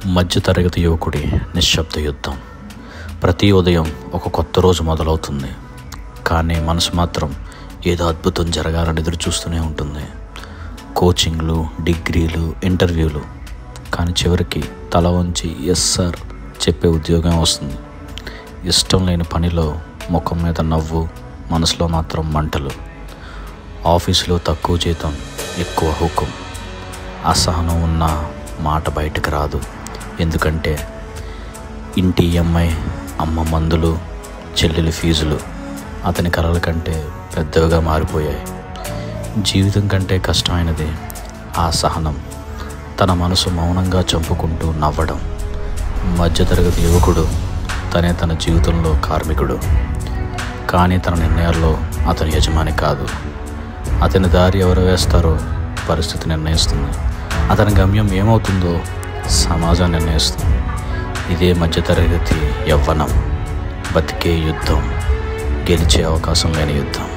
మధ్యతరగతి యువకుడి నిశ్శబ్ద యుద్ధం. ప్రతి ఉదయం ఒక కొత్త రోజు మొదలవుతుంది, కానీ మనసు మాత్రం ఏదో అద్భుతం జరగాలని ఎదురు చూస్తూనే ఉంటుంది. కోచింగ్లు, డిగ్రీలు, ఇంటర్వ్యూలు, కానీ చివరికి తల వంచి ఎస్ సార్ చెప్పే ఉద్యోగం వస్తుంది. ఇష్టం లేని పనిలో ముఖం మీద నవ్వు, మనసులో మాత్రం మంటలు. ఆఫీసులో తక్కువ జీతం, ఎక్కువ హుకుం. అసహనం ఉన్న మాట బయటకు రాదు, ఎందుకంటే ఇంటి ఈఎంఐ, అమ్మ మందులు, చెల్లెలి ఫీజులు అతని కలల కంటే పెద్దవిగా మారిపోయాయి. జీవితం కంటే కష్టమైనది ఆ సహనం. తన మనసు మౌనంగా చంపుకుంటూ నవ్వడం. మధ్యతరగతి యువకుడు తనే తన జీవితంలో కార్మికుడు, కానీ తన నిర్ణయాల్లో అతని యజమాని కాదు. అతని దారి ఎవరు వేస్తారో పరిస్థితి నిర్ణయిస్తుంది. అతని గమ్యం ఏమవుతుందో సమాజం నిర్ణయిస్తుంది. ఇదే మధ్యతరగతి యవ్వనం, బతికే యుద్ధం, గెలిచే అవకాశం లేని యుద్ధం.